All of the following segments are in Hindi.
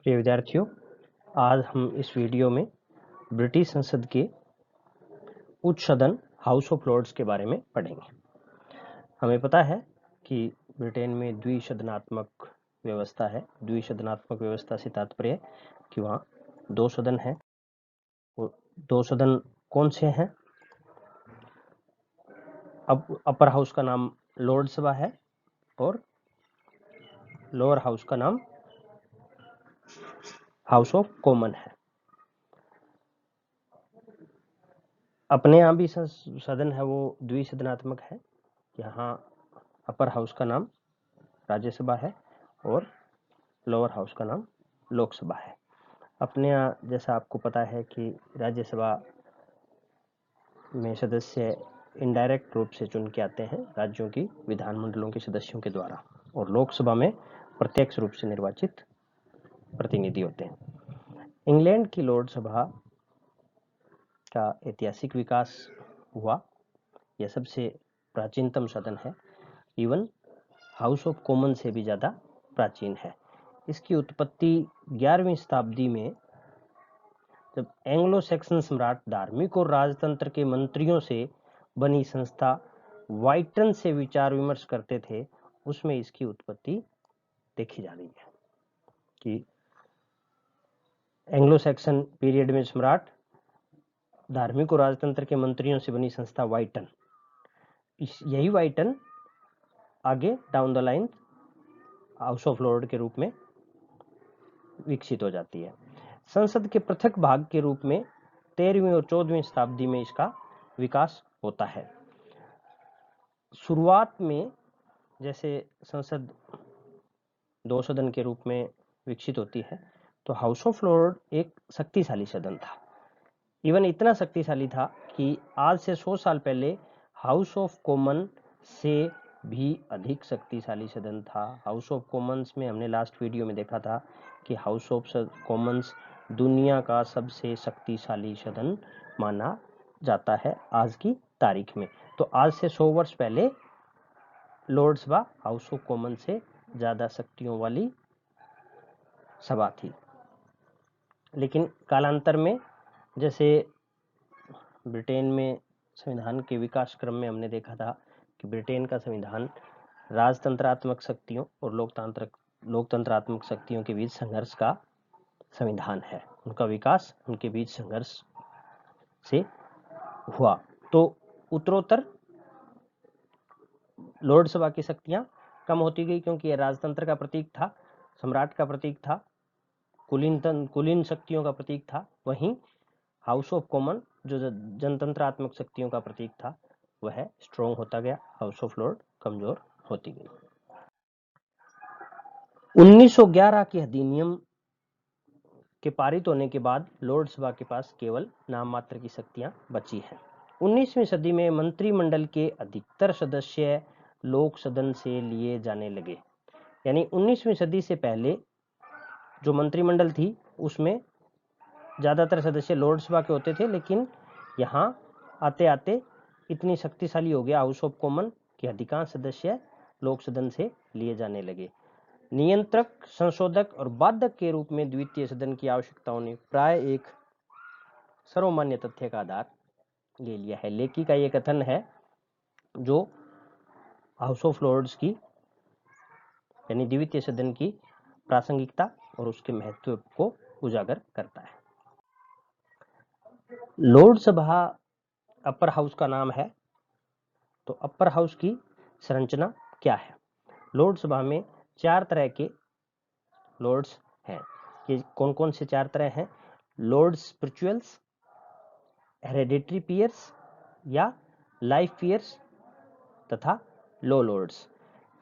प्रिय विद्यार्थियों, आज हम इस वीडियो में ब्रिटिश संसद के उच्च सदन हाउस ऑफ लॉर्ड्स के बारे में पढ़ेंगे। हमें पता है कि ब्रिटेन में द्विसदनात्मक व्यवस्था है। द्विसदनात्मक व्यवस्था से तात्पर्य कि वहाँ दो सदन हैं। और दो सदन कौन से हैं? अब अपर हाउस का नाम लॉर्ड सभा है और लोअर हाउस का नाम हाउस ऑफ कॉमन है। अपने यहाँ भी सदन है वो द्विसदनात्मक है। यहाँ अपर हाउस का नाम राज्यसभा है और लोअर हाउस का नाम लोकसभा है। अपने यहाँ जैसा आपको पता है कि राज्यसभा में सदस्य इनडायरेक्ट रूप से चुन के आते हैं राज्यों की विधानमंडलों के सदस्यों के द्वारा, और लोकसभा में प्रत्यक्ष रूप से निर्वाचित प्रतिनिधि होते हैं। इंग्लैंड की लॉर्ड सभा का ऐतिहासिक विकास हुआ। यह सबसे प्राचीनतम सदन है। इवन हाउस ऑफ कॉमन से भी ज़्यादा प्राचीन है। इसकी उत्पत्ति 11वीं शताब्दी में जब एंग्लो सैक्सन सम्राट धार्मिक और राजतंत्र के मंत्रियों से बनी संस्था वाइटन से विचार विमर्श करते थे, उसमें इसकी उत्पत्ति देखी जा रही है कि एंग्लो सैक्सन पीरियड में सम्राट धार्मिक और राजतंत्र के मंत्रियों से बनी संस्था वाइटन, यही वाइटन आगे down the line house of Lord के रूप में विकसित हो जाती है। संसद के पृथक भाग के रूप में 13वीं और 14वीं शताब्दी में इसका विकास होता है। शुरुआत में जैसे संसद दो सदन के रूप में विकसित होती है, तो हाउस ऑफ लॉर्ड एक शक्तिशाली सदन था। इवन इतना शक्तिशाली था कि आज से 100 साल पहले हाउस ऑफ कॉमन से भी अधिक शक्तिशाली सदन था। हाउस ऑफ कॉमन्स में हमने लास्ट वीडियो में देखा था कि हाउस ऑफ कॉमन्स दुनिया का सबसे शक्तिशाली सदन माना जाता है आज की तारीख में। तो आज से 100 वर्ष पहले लॉर्ड सभा हाउस ऑफ कॉमन से ज़्यादा शक्तियों वाली सभा थी। लेकिन कालांतर में जैसे ब्रिटेन में संविधान के विकास क्रम में हमने देखा था कि ब्रिटेन का संविधान राजतंत्रात्मक शक्तियों और लोकतंत्रात्मक शक्तियों के बीच संघर्ष का संविधान है। उनका विकास उनके बीच संघर्ष से हुआ। तो उत्तरोत्तर लॉर्ड सभा की शक्तियां कम होती गई, क्योंकि यह राजतंत्र का प्रतीक था, सम्राट का प्रतीक था, कुलीन शक्तियों का प्रतीक था। वहीं हाउस ऑफ कॉमन जो जनतंत्रात्मक शक्तियों का प्रतीक था, वह स्ट्रॉन्ग होता गया। हाउस ऑफ लॉर्ड कमजोर होती गई। 1911 के अधिनियम के पारित होने के बाद लॉर्ड सभा के पास केवल नाम मात्र की शक्तियां बची हैं। 19वीं सदी में मंत्रिमंडल के अधिकतर सदस्य लोक सदन से लिए जाने लगे। यानी 19वीं सदी से पहले जो मंत्रिमंडल थी उसमें ज़्यादातर सदस्य लॉर्ड सभा के होते थे, लेकिन यहाँ आते आते इतनी शक्तिशाली हो गया हाउस ऑफ कॉमन कि अधिकांश सदस्य लोक सदन से लिए जाने लगे। नियंत्रक, संशोधक और बाधक के रूप में द्वितीय सदन की आवश्यकताओं ने प्राय एक सर्वमान्य तथ्य का आधार ले लिया है। लेखी का ये कथन है जो हाउस ऑफ लॉर्ड्स की यानी द्वितीय सदन की प्रासंगिकता और उसके महत्व को उजागर करता है। लॉर्ड सभा अपर हाउस का नाम है, तो अपर हाउस की संरचना क्या है? लॉर्ड सभा में 4 तरह के लॉर्ड्स हैं। ये कौन कौन से 4 तरह हैं? लॉर्ड स्पिरिचुअल्स, हेरेडिटरी पीयर्स या लाइफ पीयर्स तथा लो लॉर्ड्स।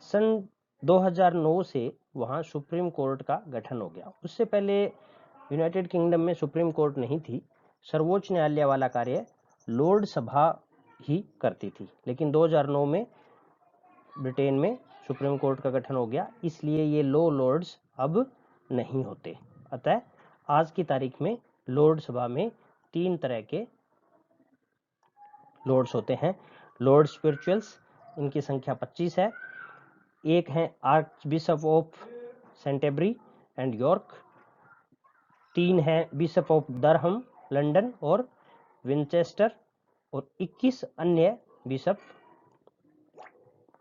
सन 2009 से वहाँ सुप्रीम कोर्ट का गठन हो गया। उससे पहले यूनाइटेड किंगडम में सुप्रीम कोर्ट नहीं थी। सर्वोच्च न्यायालय वाला कार्य लॉर्ड सभा ही करती थी। लेकिन 2009 में ब्रिटेन में सुप्रीम कोर्ट का गठन हो गया, इसलिए ये लो लॉर्ड्स अब नहीं होते। अतः आज की तारीख में लॉर्ड सभा में 3 तरह के लॉर्ड्स होते हैं। लॉर्ड स्पिरिचुअल्स, इनकी संख्या 25 है। एक है archbishop of Canterbury and York, 3 हैं बिशप ऑफ दरहम लंदन और विंचेस्टर, और 21 अन्य बिशप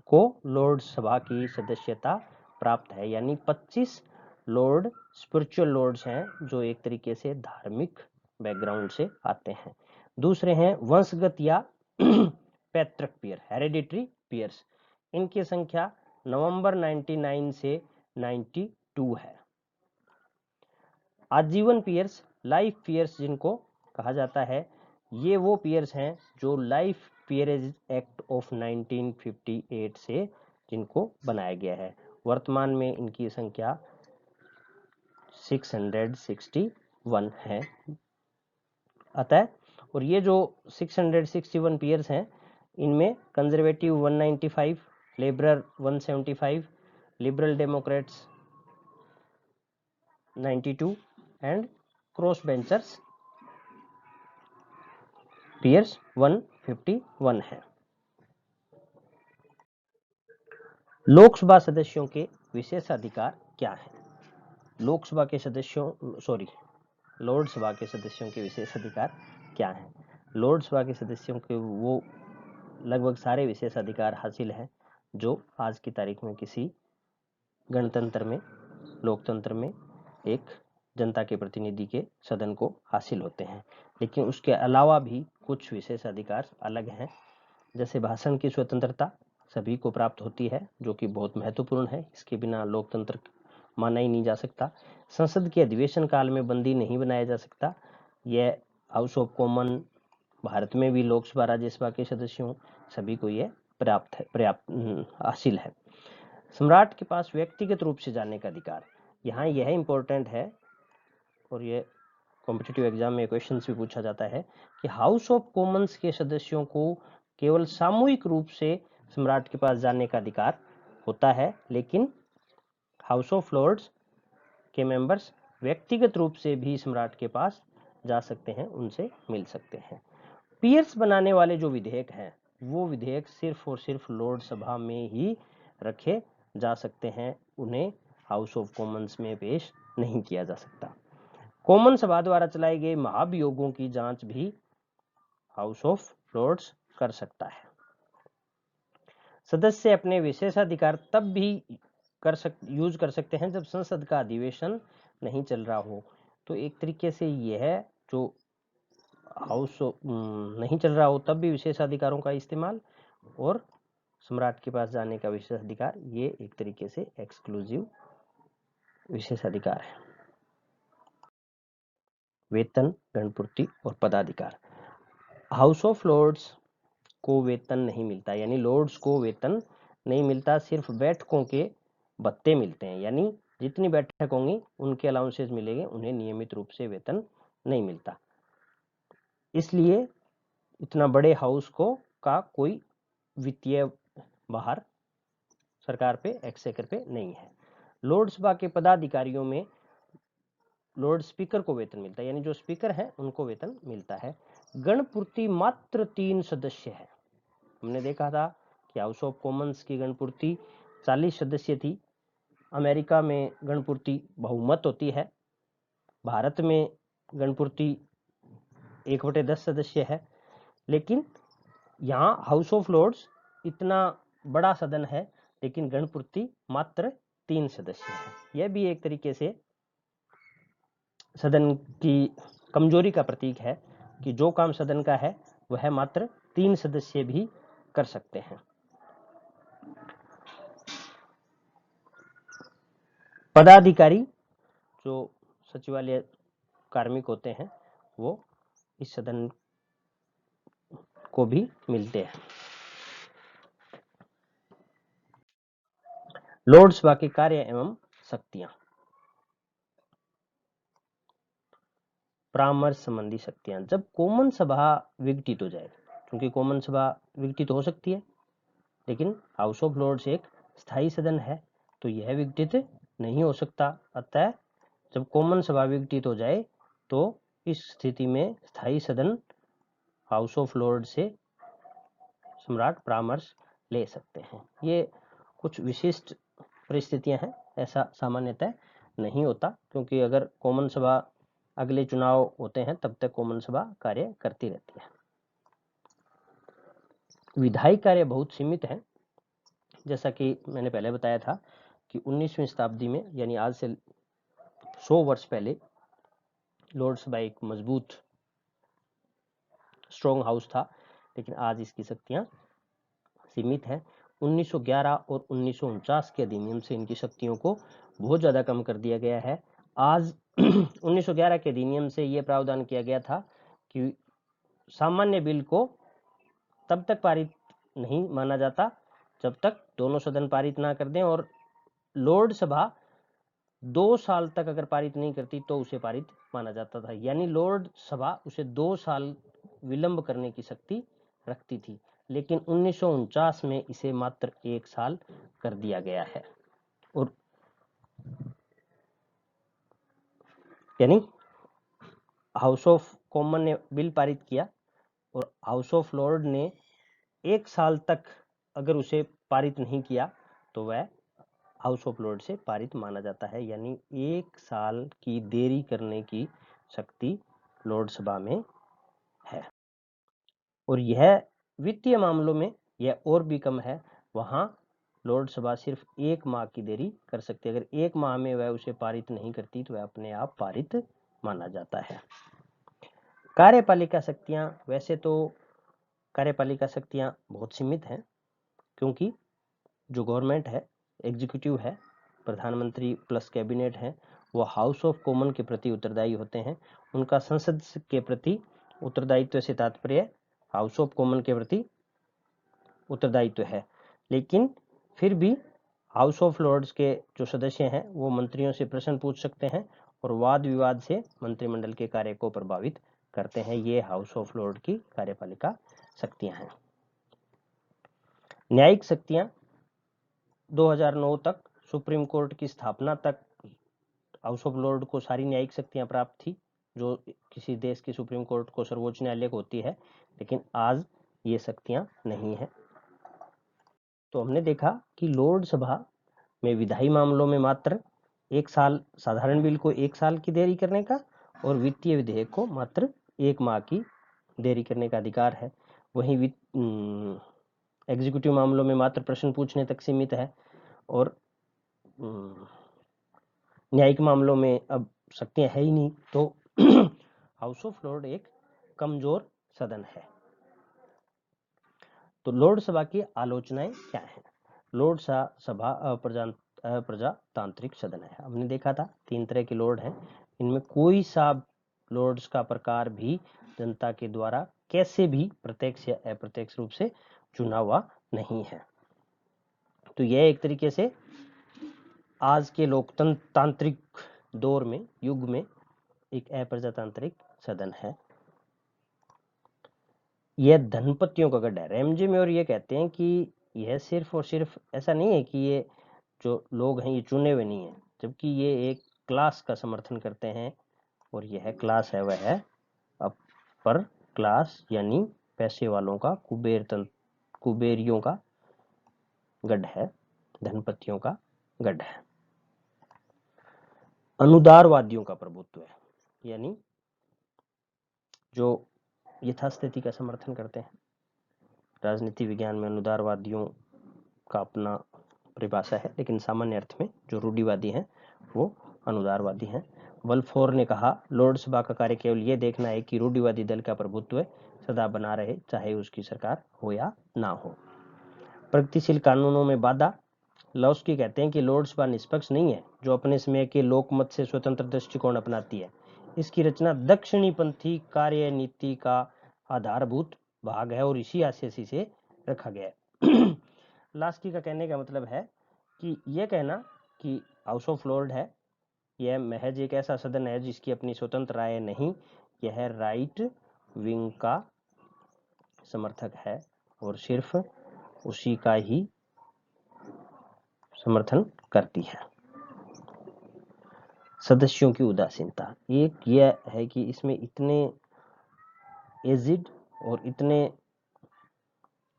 को लॉर्ड सभा की सदस्यता प्राप्त है। यानी 25 लॉर्ड स्पिरिचुअल लॉर्ड्स हैं जो एक तरीके से धार्मिक बैकग्राउंड से आते हैं। दूसरे हैं वंशगत या पैतृक पीयर, हेरेडिटरी पीयर्स। इनकी संख्या नवंबर 99 से 92 है। आजीवन पीयर्स, लाइफ पीयर्स जिनको कहा जाता है, ये वो पीयर्स हैं जो लाइफ पीयरेज एक्ट ऑफ 1958 से जिनको बनाया गया है। वर्तमान में इनकी संख्या 661 है। अतः और ये जो 661 पीयर्स हैं, इनमें conservative 195, liberal 175, liberal democrats 92 and cross benchers peers 151 है। लोकसभा सदस्यों के विशेषाधिकार क्या हैं? लोकसभा के सदस्यों लोकसभा के सदस्यों के विशेषाधिकार क्या हैं? लोकसभा के सदस्यों के वो लगभग सारे विशेषाधिकार हासिल हैं जो आज की तारीख में किसी गणतंत्र में, लोकतंत्र में एक जनता के प्रतिनिधि के सदन को हासिल होते हैं। लेकिन उसके अलावा भी कुछ विशेषाधिकार अलग हैं, जैसे भाषण की स्वतंत्रता सभी को प्राप्त होती है, जो कि बहुत महत्वपूर्ण है। इसके बिना लोकतंत्र माना ही नहीं जा सकता। संसद के अधिवेशन काल में बंदी नहीं बनाया जा सकता। यह हाउस ऑफ कॉमन, भारत में भी लोकसभा राज्यसभा के सदस्यों सभी को यह पर्याप्त हासिल है। सम्राट के पास व्यक्तिगत रूप से जानने का अधिकार, यहाँ यह इंपॉर्टेंट है और यह कॉम्पिटिटिव एग्जाम में क्वेश्चंस भी पूछा जाता है कि हाउस ऑफ कॉमन्स के सदस्यों को केवल सामूहिक रूप से सम्राट के पास जाने का अधिकार होता है, लेकिन हाउस ऑफ लॉर्ड्स के मेंबर्स व्यक्तिगत रूप से भी सम्राट के पास जा सकते हैं, उनसे मिल सकते हैं। पीयर्स बनाने वाले जो विधेयक हैं, वो विधेयक सिर्फ और सिर्फ लॉर्ड सभा में ही रखे जा सकते हैं, उन्हें हाउस ऑफ कॉमन्स में पेश नहीं किया जा सकता। कॉमन सभा द्वारा चलाए गए महाभियोगों की जांच भी हाउस ऑफ लॉर्ड्स कर सकता है। सदस्य अपने विशेषाधिकार तब भी यूज कर सकते हैं जब संसद का अधिवेशन नहीं चल रहा हो। तो एक तरीके से यह जो हाउस नहीं चल रहा हो तब भी विशेषाधिकारों का इस्तेमाल, और सम्राट के पास जाने का विशेषाधिकार, ये एक तरीके से एक्सक्लूसिव विशेषाधिकार है। वेतन, गणपूर्ति और पदाधिकार। हाउस ऑफ लॉर्ड्स को वेतन नहीं मिलता, यानी लॉर्ड्स को वेतन नहीं मिलता, सिर्फ बैठकों के भत्ते मिलते हैं। यानी जितनी बैठक होंगी उनके अलाउंसेस मिलेंगे, उन्हें नियमित रूप से वेतन नहीं मिलता। इसलिए इतना बड़े हाउस को का कोई वित्तीय बाहर सरकार पे, एक्सचेकर पे नहीं है। लोकसभा के पदाधिकारियों में लॉर्ड स्पीकर को वेतन मिलता है, यानी जो स्पीकर है उनको वेतन मिलता है। गणपूर्ति मात्र 3 सदस्य है। हमने देखा था कि हाउस ऑफ कॉमन्स की गणपूर्ति 40 सदस्य थी। अमेरिका में गणपूर्ति बहुमत होती है। भारत में गणपूर्ति 1/10 सदस्य है। लेकिन यहाँ हाउस ऑफ लॉर्ड्स इतना बड़ा सदन है, लेकिन गणपूर्ति मात्र 3 सदस्य है। यह भी एक तरीके से सदन की कमजोरी का प्रतीक है कि जो काम सदन का है वह मात्र 3 सदस्य भी कर सकते हैं। पदाधिकारी जो सचिवालय कार्मिक होते हैं वो इस सदन को भी मिलते हैं। लोकसभा के कार्य एवं शक्तियां। परामर्श संबंधी शक्तियां। जब कॉमन सभा विघटित हो जाए, क्योंकि कॉमन सभा विघटित हो सकती है, लेकिन हाउस ऑफ लॉर्ड्स एक स्थायी सदन है, तो यह विघटित नहीं हो सकता। अतः जब कॉमन सभा विघटित हो जाए तो इस स्थिति में स्थायी सदन हाउस ऑफ लॉर्ड से सम्राट परामर्श ले सकते हैं। ये कुछ विशिष्ट परिस्थितियां हैं, ऐसा सामान्यतः नहीं होता, क्योंकि अगर कॉमन सभा अगले चुनाव होते हैं तब तक कॉमन सभा कार्य करती रहती है। विधायी कार्य बहुत सीमित है। जैसा कि मैंने पहले बताया था कि 19वीं शताब्दी में, यानी आज से 100 वर्ष पहले, लोकसभा एक मजबूत स्ट्रॉन्ग हाउस था, लेकिन आज इसकी शक्तियां सीमित है। 1911 और 1949 के अधिनियम से इनकी शक्तियों को बहुत ज्यादा कम कर दिया गया है। आज 1911 के अधिनियम से यह प्रावधान किया गया था कि सामान्य बिल को तब तक पारित नहीं माना जाता जब तक दोनों सदन पारित ना कर दें, और लोकसभा 2 साल तक अगर पारित नहीं करती तो उसे पारित माना जाता था। यानी लोकसभा उसे 2 साल विलंब करने की शक्ति रखती थी, लेकिन 1949 में इसे मात्र 1 साल कर दिया गया है। और यानी हाउस ऑफ कॉमन ने बिल पारित किया और हाउस ऑफ लॉर्ड ने 1 साल तक अगर उसे पारित नहीं किया तो वह हाउस ऑफ लॉर्ड से पारित माना जाता है। यानी 1 साल की देरी करने की शक्ति लोकसभा में है। और यह वित्तीय मामलों में यह और भी कम है। वहां लोकसभा सिर्फ 1 माह की देरी कर सकती है। अगर 1 माह में वह उसे पारित नहीं करती तो वह अपने आप पारित माना जाता है। कार्यपालिका शक्तियां, वैसे तो कार्यपालिका शक्तियां बहुत सीमित हैं, क्योंकि जो गवर्नमेंट है, एग्जीक्यूटिव है, प्रधानमंत्री प्लस कैबिनेट है, वो हाउस ऑफ कॉमन के प्रति उत्तरदायी होते हैं। उनका संसद के प्रति उत्तरदायित्व से तात्पर्य हाउस ऑफ कॉमन के प्रति उत्तरदायित्व है। लेकिन फिर भी हाउस ऑफ लॉर्ड्स के जो सदस्य हैं वो मंत्रियों से प्रश्न पूछ सकते हैं और वाद विवाद से मंत्रिमंडल के कार्य को प्रभावित करते हैं। ये हाउस ऑफ लॉर्ड की कार्यपालिका शक्तियां हैं। न्यायिक शक्तियां 2009 तक, सुप्रीम कोर्ट की स्थापना तक हाउस ऑफ लॉर्ड को सारी न्यायिक शक्तियां प्राप्त थी जो किसी देश की सुप्रीम कोर्ट को, सर्वोच्च न्यायालय को होती है, लेकिन आज ये शक्तियां नहीं है। तो हमने देखा कि लोकसभा में विधायी मामलों में मात्र 1 साल, साधारण बिल को 1 साल की देरी करने का और वित्तीय विधेयक को मात्र 1 माह की देरी करने का अधिकार है। वहीं एग्जीक्यूटिव मामलों में मात्र प्रश्न पूछने तक सीमित है और न्यायिक मामलों में अब शक्तियां है ही नहीं। तो हाउस ऑफ लॉर्ड एक कमजोर सदन है। तो लोकसभा की आलोचनाएं क्या हैं? लोकसभा अप्रजातांत्रिक सदन है। हमने देखा था 3 तरह के लॉर्ड हैं। इनमें कोई सा लॉर्ड्स का प्रकार भी जनता के द्वारा कैसे भी प्रत्यक्ष या अप्रत्यक्ष रूप से चुना हुआ नहीं है। तो यह एक तरीके से आज के लोकतांत्रिक दौर में, युग में, एक अप्रजातांत्रिक सदन है। यह धनपतियों का गढ़ है। रैमजे में और ये कहते हैं कि यह सिर्फ और सिर्फ ऐसा नहीं है कि ये जो लोग हैं ये चुने हुए नहीं है, जबकि ये एक क्लास का समर्थन करते हैं और यह क्लास है वह है अपर क्लास, यानी पैसे वालों का, कुबेरियों का गढ़ है, धनपतियों का गढ़ है। अनुदारवादियों का प्रभुत्व है, यानी जो यथास्थिति का समर्थन करते हैं। राजनीति विज्ञान में अनुदारवादियों का अपना परिभाषा है, लेकिन सामान्य अर्थ में जो रूढ़िवादी हैं वो अनुदारवादी हैं। वल्फोर ने कहा, लोकसभा का कार्य केवल ये देखना है कि रूढ़िवादी दल का प्रभुत्व सदा बना रहे, चाहे उसकी सरकार हो या ना हो। प्रगतिशील कानूनों में बाधा। लॉस्की कहते हैं कि लोकसभा निष्पक्ष नहीं है, जो अपने समय के लोकमत से स्वतंत्र दृष्टिकोण अपनाती है। इसकी रचना दक्षिणी पंथी कार्य नीति का आधारभूत भाग है और इसी आशय से रखा गया है। लास्की का कहने का मतलब है कि यह कहना कि हाउस ऑफ लॉर्ड है, यह महज एक ऐसा सदन है जिसकी अपनी स्वतंत्र राय नहीं, यह राइट विंग का समर्थक है और सिर्फ उसी का ही समर्थन करती है। सदस्यों की उदासीनता। एक यह है कि इसमें इतने एजिड और इतने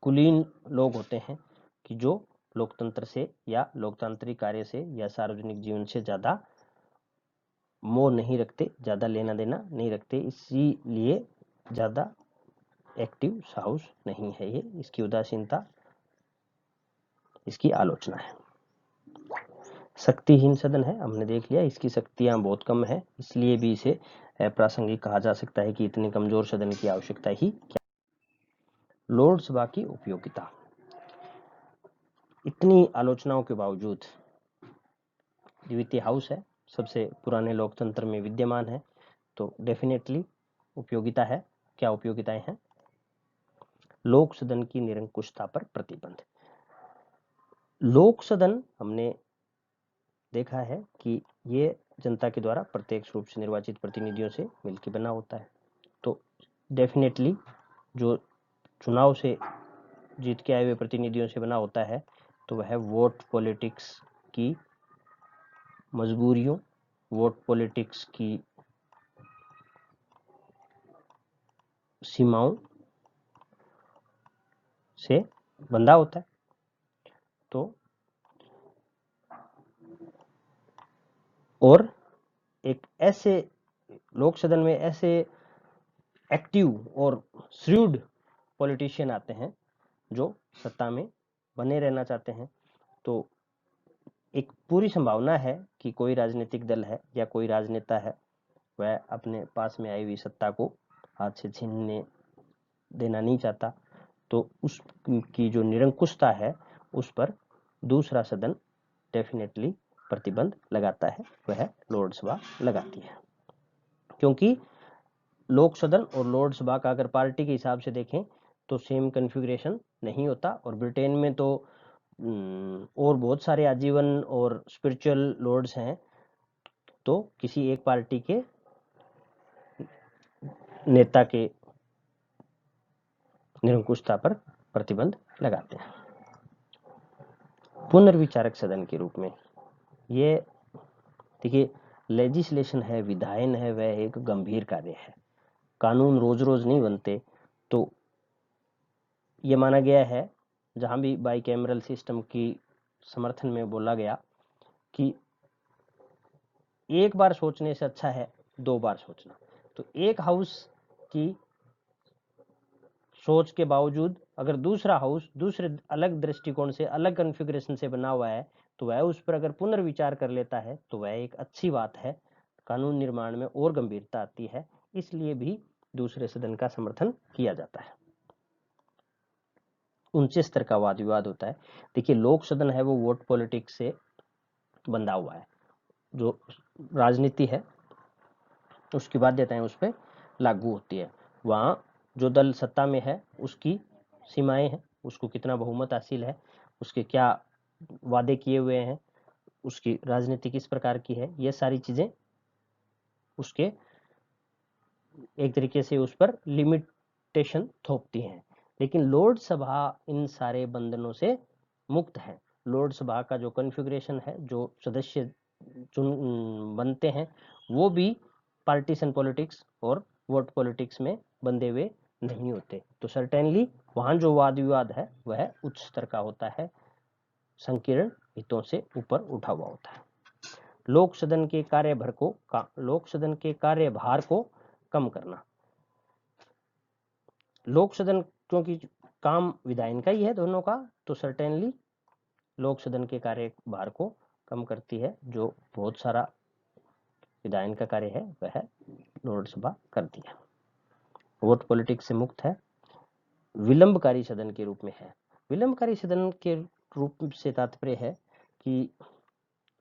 कुलीन लोग होते हैं कि जो लोकतंत्र से या लोकतांत्रिक कार्य से या सार्वजनिक जीवन से ज्यादा मोह नहीं रखते, ज़्यादा लेना देना नहीं रखते, इसीलिए ज़्यादा एक्टिव हाउस नहीं है ये, इसकी उदासीनता, इसकी आलोचना है। शक्तिहीन सदन है, हमने देख लिया, इसकी शक्तियां बहुत कम है, इसलिए भी इसे अप्रासंगिक कहा जा सकता है कि इतने कमजोर सदन की आवश्यकता ही क्या। लोकसभा की उपयोगिता, इतनी आलोचनाओं के बावजूद द्वितीय हाउस है, सबसे पुराने लोकतंत्र में विद्यमान है, तो डेफिनेटली उपयोगिता है। क्या उपयोगिताएं हैं? लोक सदन की निरंकुशता पर प्रतिबंध। लोक सदन हमने देखा है कि ये जनता के द्वारा प्रत्यक्ष रूप से निर्वाचित प्रतिनिधियों से मिलकर बना होता है, तो डेफिनेटली जो चुनाव से जीत के आए हुए प्रतिनिधियों से बना होता है, तो वह वोट पॉलिटिक्स की मजबूरियों, वोट पॉलिटिक्स की सीमाओं से बंधा होता है। तो और एक ऐसे लोक सदन में ऐसे एक्टिव और श्रूड पॉलिटिशियन आते हैं जो सत्ता में बने रहना चाहते हैं, तो एक पूरी संभावना है कि कोई राजनीतिक दल है या कोई राजनेता है, वह अपने पास में आई हुई सत्ता को हाथ से छीनने देना नहीं चाहता, तो उसकी जो निरंकुशता है उस पर दूसरा सदन डेफिनेटली प्रतिबंध लगाता है, वह लोकसभा लगाती है। क्योंकि लोक सदन और लोकसभा का अगर पार्टी के हिसाब से देखें तो सेम कन्फिगरेशन नहीं होता, और ब्रिटेन में तो और बहुत सारे आजीवन और स्पिरिचुअल लॉर्ड्स हैं, तो किसी एक पार्टी के नेता के निरंकुशता पर प्रतिबंध लगाते हैं। पुनर्विचारक सदन के रूप में, ये देखिए, लेजिस्लेशन है, विधायन है, वह एक गंभीर कार्य है, कानून रोज रोज नहीं बनते, तो ये माना गया है, जहां भी बाई कैमरल सिस्टम की समर्थन में बोला गया कि एक बार सोचने से अच्छा है 2 बार सोचना। तो एक हाउस की सोच के बावजूद अगर दूसरा हाउस दूसरे अलग दृष्टिकोण से, अलग कॉन्फ़िगरेशन से बना हुआ है, तो वह उस पर अगर पुनर्विचार कर लेता है तो वह एक अच्छी बात है, कानून निर्माण में और गंभीरता आती है, इसलिए भी दूसरे सदन का समर्थन किया जाता है। ऊंचे स्तर का वाद विवाद होता है। देखिए, लोक सदन है वो वोट पॉलिटिक्स से बंधा हुआ है, जो राजनीति है उसकी बाध्यताएं उस पर लागू होती है। वहाँ जो दल सत्ता में है उसकी सीमाएं हैं, उसको कितना बहुमत हासिल है, उसके क्या वादे किए हुए हैं, उसकी राजनीति किस प्रकार की है, ये सारी चीजें उसके एक तरीके से उस पर लिमिटेशन थोपती हैं। लेकिन लोकसभा इन सारे बंधनों से मुक्त है। लोकसभा का जो कॉन्फ़िगरेशन है, जो सदस्य बनते हैं, वो भी पार्टीशन पॉलिटिक्स और वोट पॉलिटिक्स में बंधे हुए नहीं होते। तो सर्टेनली वहां जो वाद विवाद है वह उच्च स्तर का होता है, संकीर्ण हितों से ऊपर उठा हुआ होता है। लोक सदन के कार्यभार को कम करना। लोक सदन क्योंकि काम विधायन का ही है दोनों का, तो सर्टेनली लोक सदन के कार्यभार को कम करती है। जो बहुत सारा विधायन का कार्य है वह लोकसभा करती है। वोट पॉलिटिक्स से मुक्त है। विलंबकारी सदन के रूप में है। विलंबकारी सदन के रूप से तात्पर्य है कि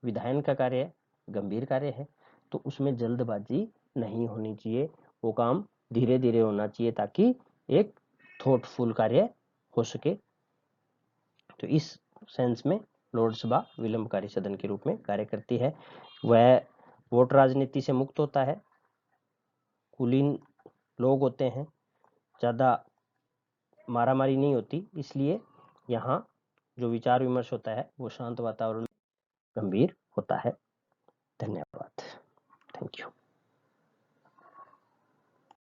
विधायन का कार्य गंभीर कार्य है, तो उसमें जल्दबाजी नहीं होनी चाहिए, वो काम धीरे धीरे होना चाहिए ताकि एक थॉटफुल कार्य हो सके। तो इस सेंस में लोकसभा विलंबकारी सदन के रूप में कार्य करती है। वह वोट राजनीति से मुक्त होता है, कुलीन लोग होते हैं, ज़्यादा मारामारी नहीं होती, इसलिए यहाँ जो विचार विमर्श होता है वो शांत वातावरण गंभीर होता है। धन्यवाद। Thank you.